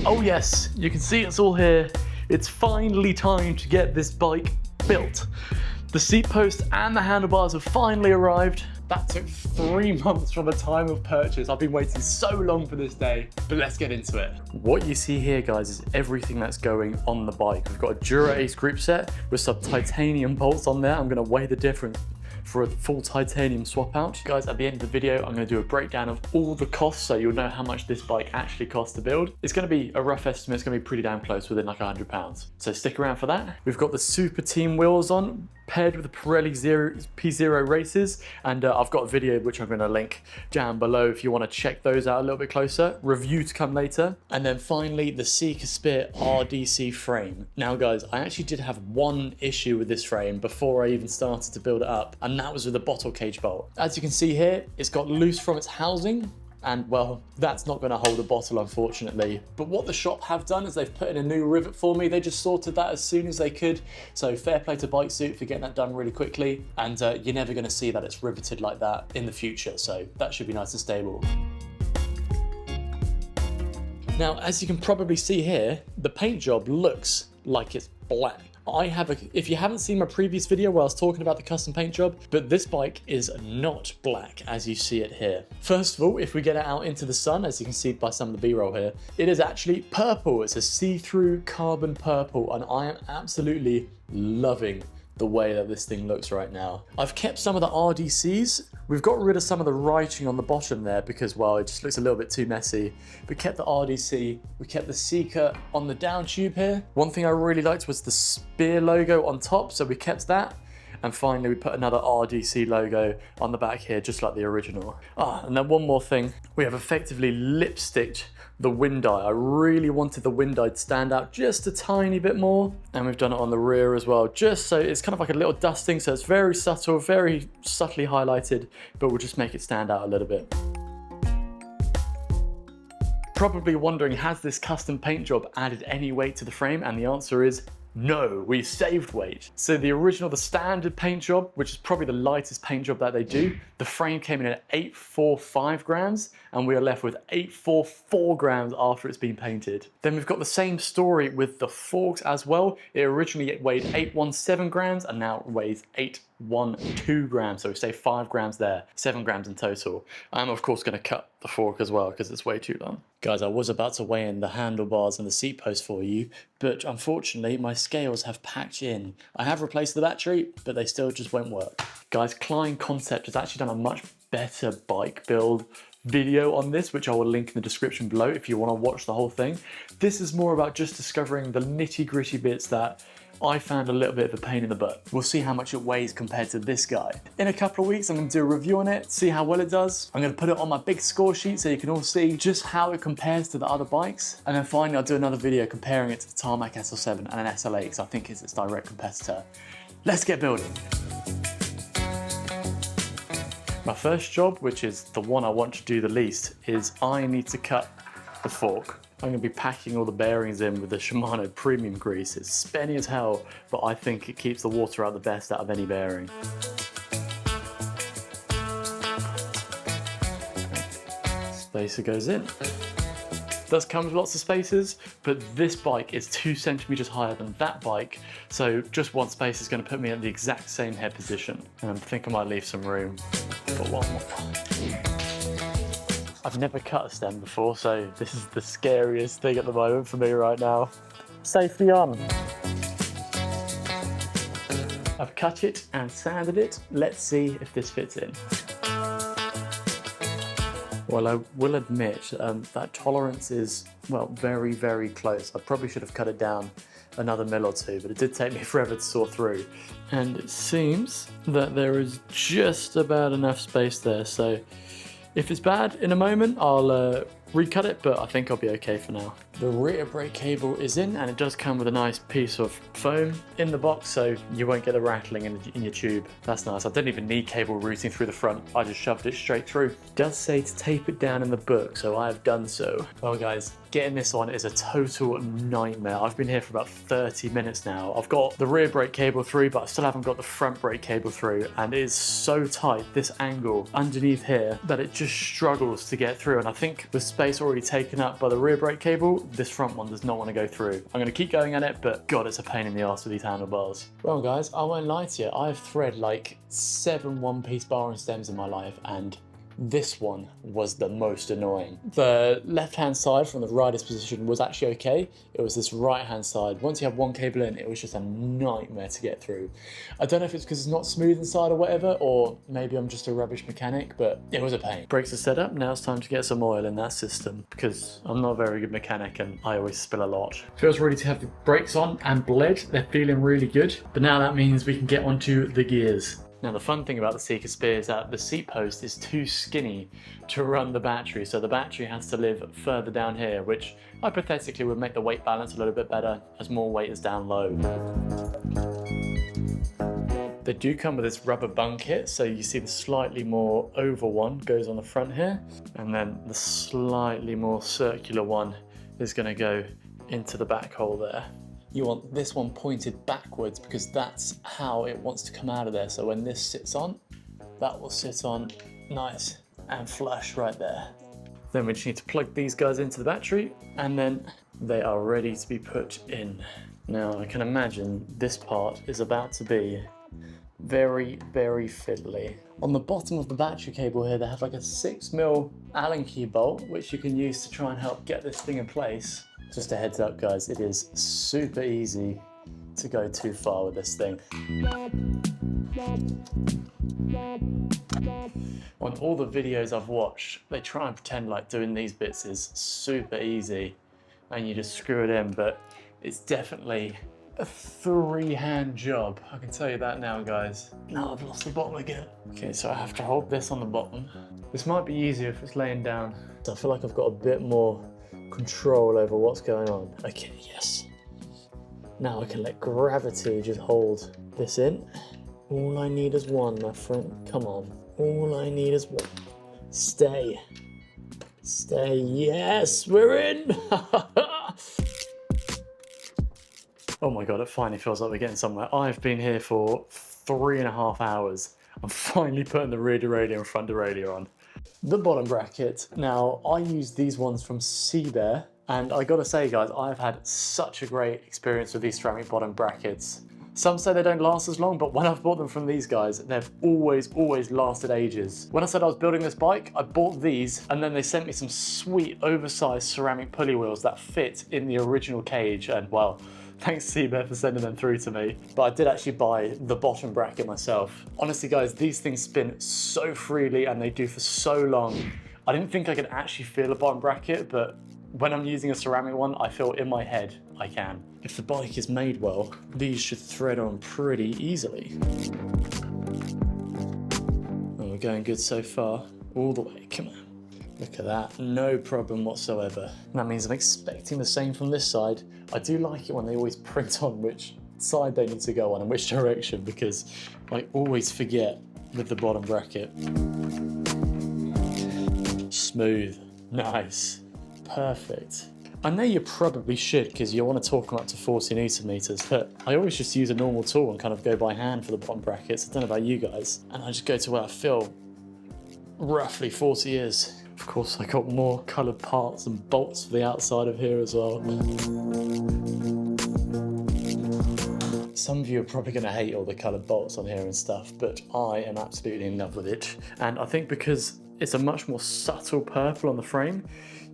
Oh yes, you can see it's all here. It's finally time to get this bike built. The seat post and the handlebars have finally arrived. That took 3 months from the time of purchase. I've been waiting so long for this day, but let's get into it. What you see here, guys, is everything that's going on the bike. We've got a Dura Ace group set with some titanium bolts on there. I'm gonna weigh the difference for a full titanium swap out. Guys, at the end of the video, I'm gonna do a breakdown of all the costs so you'll know how much this bike actually costs to build. It's gonna be a rough estimate, it's gonna be pretty damn close, within like £100. So stick around for that. We've got the Super Team wheels on, paired with the Pirelli P0 races, and I've got a video which I'm gonna link down below if you wanna check those out a little bit closer. Review to come later. And then finally, the Seka Spit RDC frame. Now guys, I actually did have one issue with this frame before I even started to build it up, and that was with the bottle cage bolt. As you can see here, it's got loose from its housing, and well, that's not gonna hold a bottle, unfortunately. But what the shop have done is they've put in a new rivet for me. They just sorted that as soon as they could. So fair play to Bike Suit for getting that done really quickly. And you're never gonna see that it's riveted like that in the future. So that should be nice and stable. Now, as you can probably see here, the paint job looks like it's black. If you haven't seen my previous video where I was talking about the custom paint job, but this bike is not black as you see it here. First of all, if we get it out into the sun, as you can see by some of the B-roll here, it is actually purple. It's a see-through carbon purple, and I am absolutely loving the way that this thing looks right now. I've kept some of the RDCs. We've got rid of some of the writing on the bottom there because, well, it just looks a little bit too messy. We kept the RDC, we kept the Seka on the down tube here. One thing I really liked was the spear logo on top, so we kept that. And finally, we put another RDC logo on the back here, just like the original. And then one more thing. We have effectively lipsticked the wind eye. I really wanted the wind eye to stand out just a tiny bit more. And we've done it on the rear as well, just so it's kind of like a little dusting. So it's very subtle, very subtly highlighted, but we'll just make it stand out a little bit. Probably wondering, has this custom paint job added any weight to the frame? And the answer is no, we saved weight. So the standard paint job, which is probably the lightest paint job that they do, the frame came in at 845 grams, and we are left with 844 grams after it's been painted. Then we've got the same story with the forks as well. It originally weighed 817 grams, and now it weighs 812 grams. So we save 5 grams there, 7 grams in total. I'm of course gonna cut the fork as well because it's way too long. Guys, I was about to weigh in the handlebars and the seat post for you, but unfortunately my scales have packed in. I have replaced the battery, but they still just won't work. Guys, Klein Concept has actually done a much better bike build video on this, which I will link in the description below if you want to watch the whole thing. This is more about just discovering the nitty-gritty bits that I found a little bit of a pain in the butt. We'll see how much it weighs compared to this guy. In a couple of weeks, I'm going to do a review on it, see how well it does. I'm going to put it on my big score sheet so you can all see just how it compares to the other bikes. And then finally, I'll do another video comparing it to the Tarmac SL3 and an SL8 because I think it's its direct competitor. Let's get building. My first job, which is the one I want to do the least, is I need to cut the fork. I'm going to be packing all the bearings in with the Shimano premium grease. It's spenny as hell, but I think it keeps the water out the best out of any bearing. Spacer goes in. Does come with lots of spacers, but this bike is 2 centimeters higher than that bike, so just one space is going to put me at the exact same head position. And I think I might leave some room for one more. I've never cut a stem before, so this is the scariest thing at the moment for me right now. Safety on. I've cut it and sanded it. Let's see if this fits in. Well, I will admit that tolerance is, well, very, very close. I probably should have cut it down another mil or two, but it did take me forever to saw through. And it seems that there is just about enough space there, so if it's bad in a moment, I'll recut it, but I think I'll be okay for now. The rear brake cable is in, and it does come with a nice piece of foam in the box, so you won't get the rattling in your tube. That's nice. I didn't even need cable routing through the front. I just shoved it straight through. It does say to tape it down in the book, so I have done so. Well guys, getting this on is a total nightmare. I've been here for about 30 minutes now. I've got the rear brake cable through, but I still haven't got the front brake cable through, and it is so tight, this angle underneath here, that it just struggles to get through. And I think with space already taken up by the rear brake cable, this front one does not want to go through. I'm going to keep going at it, but God, it's a pain in the arse with these handlebars. Well guys, I won't lie to you, I've thread like 7 one-piece bar and stems in my life, and this one was the most annoying. The left-hand side from the rider's position was actually okay. It was this right-hand side. Once you have one cable in, it was just a nightmare to get through. I don't know if it's because it's not smooth inside or whatever, or maybe I'm just a rubbish mechanic, but it was a pain. Brakes are set up. Now it's time to get some oil in that system, because I'm not a very good mechanic and I always spill a lot. Feels ready to have the brakes on and bled. They're feeling really good. But now that means we can get onto the gears. Now the fun thing about the Seka Spear is that the seat post is too skinny to run the battery, so the battery has to live further down here, which hypothetically would make the weight balance a little bit better as more weight is down low. They do come with this rubber bung kit, so you see the slightly more oval one goes on the front here, and then the slightly more circular one is going to go into the back hole there. You want this one pointed backwards because that's how it wants to come out of there. So when this sits on, that will sit on nice and flush right there. Then we just need to plug these guys into the battery, and then they are ready to be put in. Now I can imagine this part is about to be very, very fiddly. On the bottom of the battery cable here, they have like a 6mm Allen key bolt, which you can use to try and help get this thing in place. Just a heads up guys, it is super easy to go too far with this thing. On all the videos I've watched, they try and pretend like doing these bits is super easy and you just screw it in, but it's definitely a freehand job. I can tell you that now guys. Now I've lost the bottom again. Okay, so I have to hold this on the bottom. This might be easier if it's laying down. I feel like I've got a bit more control over what's going on. Okay, yes. Now I can let gravity just hold this in. All I need is one, my friend. Come on. All I need is one. Stay. Stay. Yes, we're in. Oh my God, it finally feels like we're getting somewhere. I've been here for 3.5 hours. I'm finally putting the rear derailleur and front derailleur on. The bottom bracket. Now, I use these ones from Seka, and I gotta say guys, I've had such a great experience with these ceramic bottom brackets. Some say they don't last as long, but when I've bought them from these guys, they've always lasted ages. When I said I was building this bike, I bought these, and then they sent me some sweet oversized ceramic pulley wheels that fit in the original cage, and well, thanks Seka for sending them through to me. But I did actually buy the bottom bracket myself. Honestly guys, these things spin so freely and they do for so long. I didn't think I could actually feel a bottom bracket, but when I'm using a ceramic one, I feel in my head I can. If the bike is made well, these should thread on pretty easily. Oh, we're going good so far. All the way, come on. Look at that, no problem whatsoever. That means I'm expecting the same from this side. I do like it when they always print on which side they need to go on and which direction, because I always forget with the bottom bracket. Smooth, nice, perfect. I know you probably should because you want to torque them up to 40 Newton meters, but I always just use a normal tool and kind of go by hand for the bottom brackets. I don't know about you guys. And I just go to where I feel roughly 40 is. Of course, I got more coloured parts and bolts for the outside of here as well. Some of you are probably going to hate all the coloured bolts on here and stuff, but I am absolutely in love with it. And I think because it's a much more subtle purple on the frame,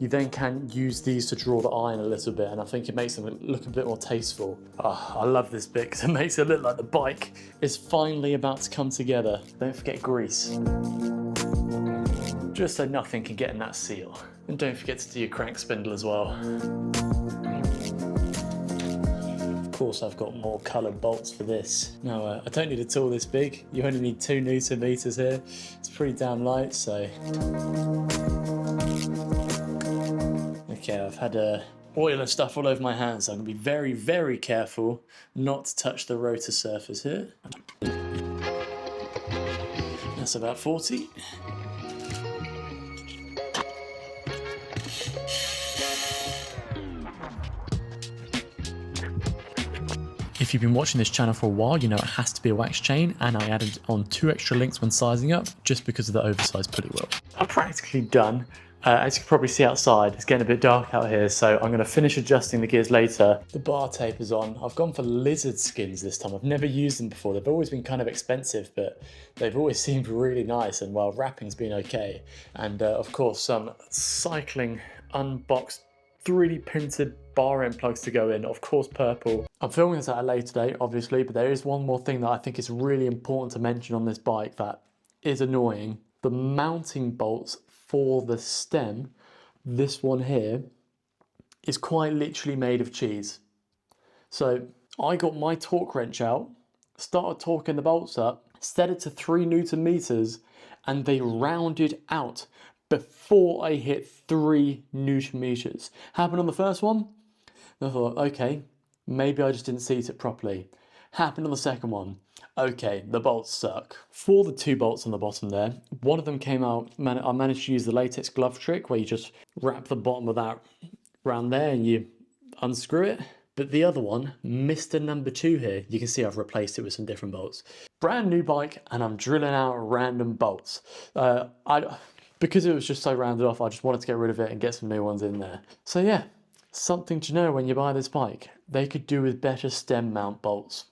you then can use these to draw the eye in a little bit, and I think it makes them look a bit more tasteful. Oh, I love this bit because it makes it look like the bike is finally about to come together. Don't forget grease. Just so nothing can get in that seal. And don't forget to do your crank spindle as well. Of course, I've got more coloured bolts for this. Now, I don't need a tool this big. You only need 2 Newton meters here. It's pretty damn light, so. Okay, I've had oil and stuff all over my hands, so I'm gonna be very, very careful not to touch the rotor surface here. That's about 40. If you've been watching this channel for a while, you know it has to be a wax chain, and I added on 2 extra links when sizing up just because of the oversized pulley wheel. I'm practically done. As you can probably see outside, it's getting a bit dark out here, so I'm going to finish adjusting the gears later. The bar tape is on. I've gone for lizard skins this time. I've never used them before. They've always been kind of expensive, but they've always seemed really nice, and well, wrapping's been okay. And of course, some cycling unboxed 3D printed bar end plugs to go in, of course purple. I'm filming this at a later date, obviously, but there is one more thing that I think is really important to mention on this bike that is annoying. The mounting bolts for the stem, this one here, is quite literally made of cheese. So I got my torque wrench out, started torquing the bolts up, set it to 3 Newton meters, and they rounded out before I hit 3 Newton meters. Happened on the first one, and I thought, okay, maybe I just didn't seat it properly. Happened on the second one. Okay, the bolts suck. For the 2 bolts on the bottom there, one of them came out, I managed to use the latex glove trick where you just wrap the bottom of that around there and you unscrew it. But the other one, Mr. Number 2 here, you can see I've replaced it with some different bolts. Brand new bike, and I'm drilling out random bolts. Because it was just so rounded off, I just wanted to get rid of it and get some new ones in there. So yeah, something to know when you buy this bike. They could do with better stem mount bolts.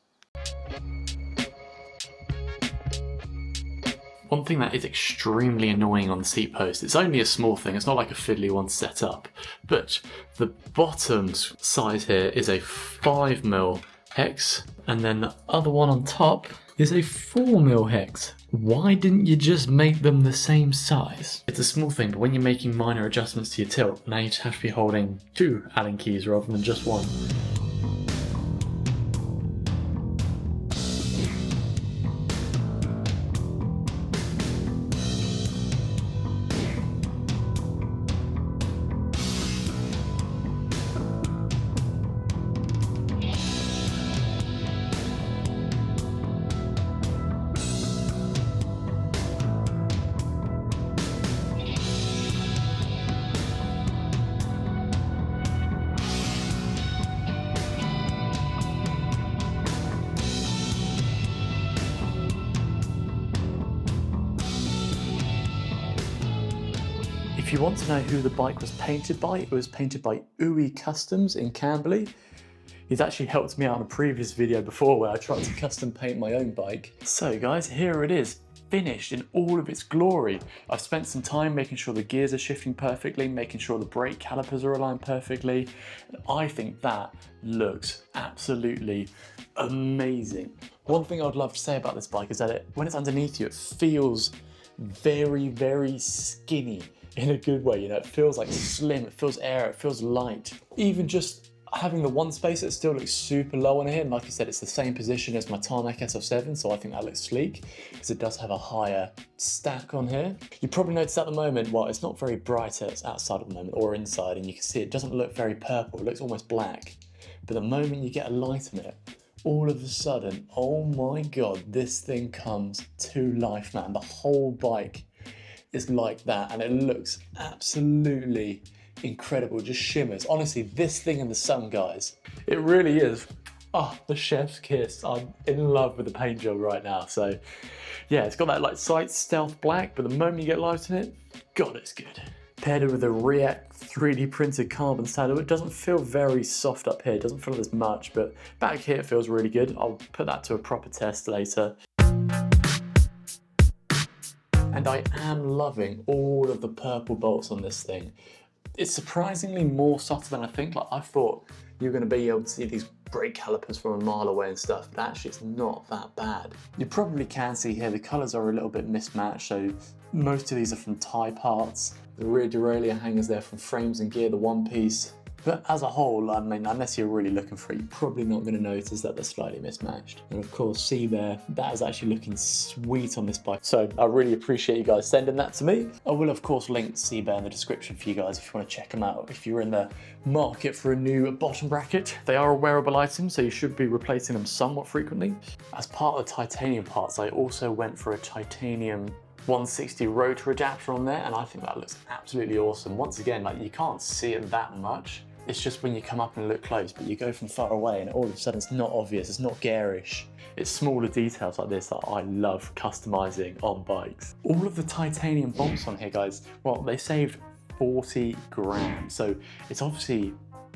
One thing that is extremely annoying on the seat post, it's only a small thing, it's not like a fiddly one set up, but the bottom size here is a 5mm hex, and then the other one on top is a 4mm hex. Why didn't you just make them the same size? It's a small thing, but when you're making minor adjustments to your tilt, now you just have to be holding 2 Allen keys rather than just 1. If you want to know who the bike was painted by, it was painted by Ooey Customs in Camberley. He's actually helped me out in a previous video before where I tried to custom paint my own bike. So guys, here it is, finished in all of its glory. I've spent some time making sure the gears are shifting perfectly, making sure the brake calipers are aligned perfectly. And I think that looks absolutely amazing. One thing I'd love to say about this bike is that when it's underneath you, it feels very, very skinny. In a good way, you know, it feels like slim, it feels air, it feels light. Even just having the one space, it still looks super low on here. And like I said, it's the same position as my Tarmac SL3, so I think that looks sleek because it does have a higher stack on here. You probably notice at the moment, well, it's not very bright outside at the moment or inside, and you can see it doesn't look very purple, it looks almost black. But the moment you get a light on it, all of a sudden, oh my God, this thing comes to life, man. The whole bike is like that, and it looks absolutely incredible, just shimmers. Honestly, this thing in the sun, guys, it really is, the chef's kiss. I'm in love with the paint job right now. So yeah, it's got that like slight stealth black, but the moment you get light in it, God, it's good. Paired it with a React 3D printed carbon saddle, it doesn't feel very soft up here, it doesn't feel as much, but back here it feels really good. I'll put that to a proper test later. And I am loving all of the purple bolts on this thing. It's surprisingly more subtle than I think. Like, I thought you were going to be able to see these brake calipers from a mile away and stuff, but actually it's not that bad. You probably can see here the colours are a little bit mismatched, so most of these are from Thai parts. The rear derailleur hangers there from frames and gear, the one piece. But as a whole, I mean, unless you're really looking for it, you're probably not going to notice that they're slightly mismatched. And of course, see there, that is actually looking sweet on this bike. So I really appreciate you guys sending that to me. I will of course link Seka in the description for you guys if you want to check them out. If you're in the market for a new bottom bracket, they are a wearable item, so you should be replacing them somewhat frequently. As part of the titanium parts, I also went for a titanium 160 rotor adapter on there, and I think that looks absolutely awesome. Once again, like, you can't see it that much, It's just when you come up and look close, but you go from far away and all of a sudden it's not obvious, it's not garish. It's smaller details like this that I love customizing on bikes. All of the titanium bolts on here, guys, well, they saved 40 grams. So it's obviously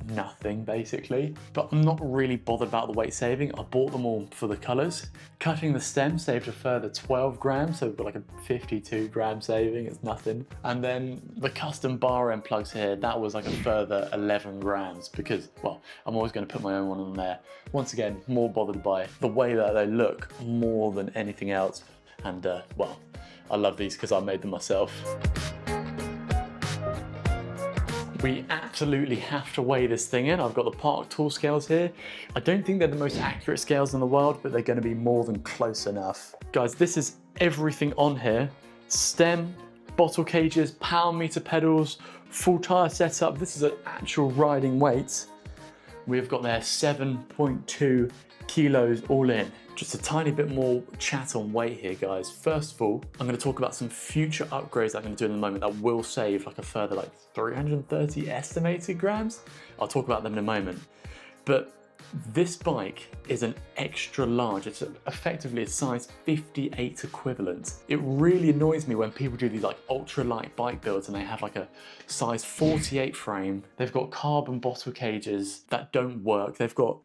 nothing basically, but I'm not really bothered about the weight saving. I bought them all for the colors. Cutting the stem saved a further 12 grams, so we've got like a 52 gram saving, it's nothing. And then the custom bar end plugs here, that was like a further 11 grams because, well, I'm always going to put my own one on there. Once again, more bothered by the way that they look more than anything else. And well, I love these because I made them myself. We absolutely have to weigh this thing in. I've got the Park tool scales here. I don't think they're the most accurate scales in the world, but they're going to be more than close enough. Guys, this is everything on here. Stem, bottle cages, power meter pedals, full tire setup. This is an actual riding weight. We've got there 7.2 kilos all in. Just a tiny bit more chat on weight here, guys. First of all, I'm going to talk about some future upgrades I'm going to do in a moment that will save like a further like 330 estimated grams. I'll talk about them in a moment. But this bike is an extra large. It's effectively a size 58 equivalent. It really annoys me when people do these like ultra light bike builds and they have like a size 48 frame. They've got carbon bottle cages that don't work. They've got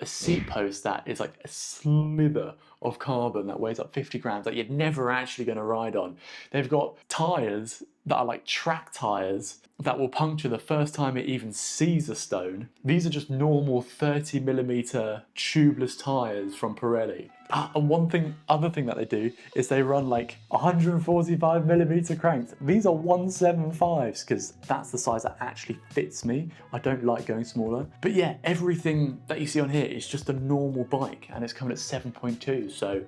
a seat post that is like a slither of carbon that weighs up 50 grams that you're never actually going to ride on. They've got tires that are like track tires that will puncture the first time it even sees a stone. These are just normal 30mm tubeless tires from Pirelli. And other thing that they do is they run like 145mm cranks. These are 175s because that's the size that actually fits me. I don't like going smaller. But yeah, everything that you see on here is just a normal bike and it's coming at 7.2, so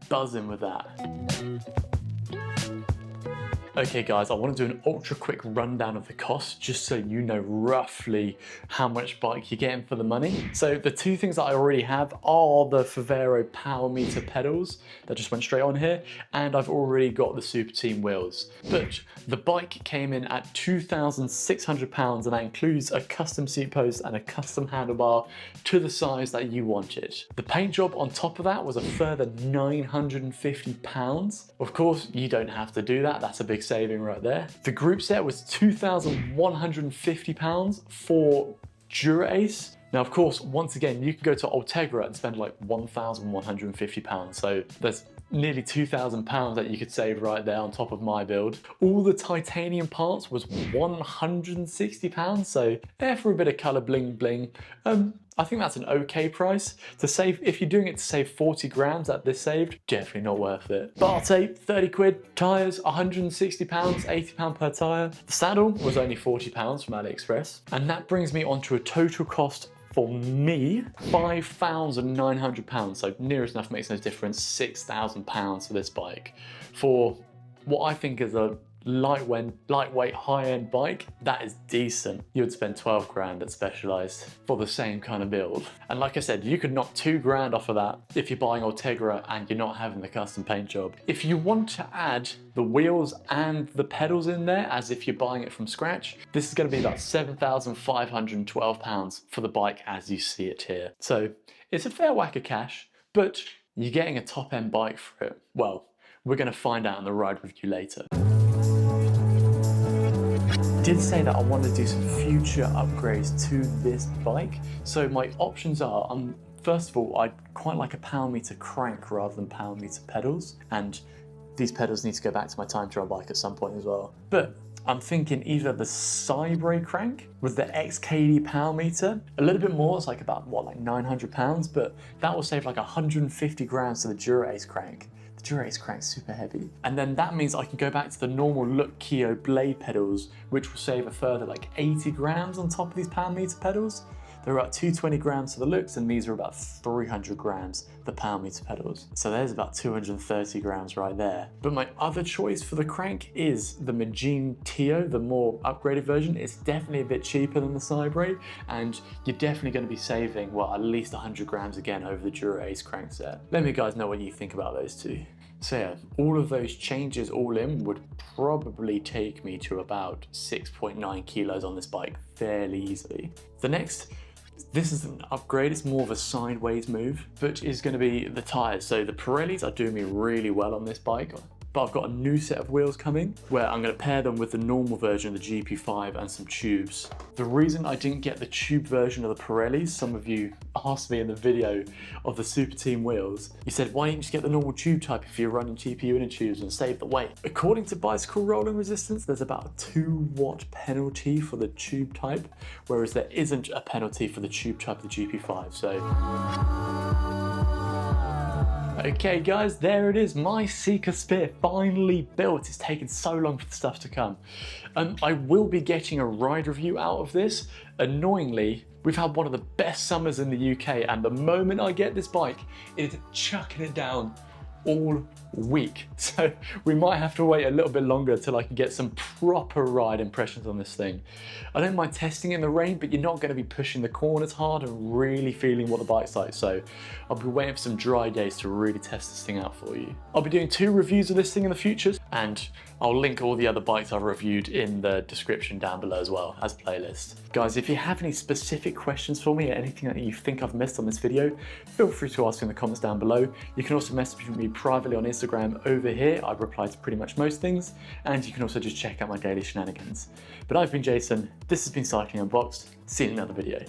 buzzing with that. Okay guys, I want to do an ultra quick rundown of the cost just so you know roughly how much bike you're getting for the money. So the two things that I already have are the Favero power meter pedals that just went straight on here, and I've already got the Super Team wheels. But the bike came in at £2,600 and that includes a custom seat post and a custom handlebar to the size that you wanted. The paint job on top of that was a further £950. Of course, you don't have to do that, that's a big saving right there. The group set was £2,150 for Dura-Ace. Now, of course, once again, you can go to Ultegra and spend like £1,150. So there's nearly £2,000 that you could save right there on top of my build. All the titanium parts was £160. So for a bit of color bling bling, I think that's an okay price. To save, if you're doing it to save 40 grams that this saved, definitely not worth it. Bar tape, 30 quid, tires, £160, £80 per tire. The saddle was only £40 from AliExpress. And that brings me on to a total cost for me, £5,900. So nearest enough makes no difference, £6,000 for this bike. For what I think is a lightweight high-end bike, that is decent. You would spend 12 grand at Specialized for the same kind of build. And like I said, you could knock 2 grand off of that if you're buying Ultegra and you're not having the custom paint job. If you want to add the wheels and the pedals in there as if you're buying it from scratch, this is going to be about £7,512 for the bike as you see it here. So it's a fair whack of cash, but you're getting a top-end bike for it. Well, we're going to find out in the ride review later. I did say that I wanted to do some future upgrades to this bike. So my options are, first of all, I'd quite like a power meter crank rather than power meter pedals. And these pedals need to go back to my time trial bike at some point as well. But I'm thinking either the Cybre crank with the XKD power meter, a little bit more, it's like about, what, like £900, but that will save like 150 grams to the Dura-Ace crank. Dura-Ace crank's super heavy. And then that means I can go back to the normal Look Keo blade pedals, which will save a further like 80 grams on top of these power meter pedals. They're about 220 grams for the Looks, and these are about 300 grams, the power meter pedals. So there's about 230 grams right there. But my other choice for the crank is the Magine Teo, the more upgraded version. It's definitely a bit cheaper than the Cybre, and you're definitely going to be saving, well, at least 100 grams again over the Dura-Ace crank set. Let me guys know what you think about those two. So yeah, all of those changes all in would probably take me to about 6.9 kilos on this bike fairly easily. The next, this is an upgrade, it's more of a sideways move, but is going to be the tyres. So the Pirellis are doing me really well on this bike, but I've got a new set of wheels coming where I'm going to pair them with the normal version of the GP5 and some tubes. The reason I didn't get the tube version of the Pirellis, some of you asked me in the video of the Super Team wheels, you said, why didn't you just get the normal tube type if you're running TPU inner tubes and save the weight? According to bicycle rolling resistance, there's about a 2-watt penalty for the tube type, whereas there isn't a penalty for the tube type of the GP5. So okay guys, there it is, my Seka Spear finally built. It's taken so long for the stuff to come. I will be getting a ride review out of this. Annoyingly, we've had one of the best summers in the UK, and the moment I get this bike, it's chucking it down all week. So we might have to wait a little bit longer till I can get some proper ride impressions on this thing. I don't mind testing in the rain, but you're not going to be pushing the corners hard and really feeling what the bike's like. So I'll be waiting for some dry days to really test this thing out for you. I'll be doing 2 reviews of this thing in the future, and I'll link all the other bikes I've reviewed in the description down below as well as playlist. Guys, if you have any specific questions for me or anything that you think I've missed on this video, feel free to ask in the comments down below. You can also message me privately on Instagram over here. I reply to pretty much most things, and you can also just check out my daily shenanigans. But I've been Jason, this has been Cycling Unboxed. See you in another video.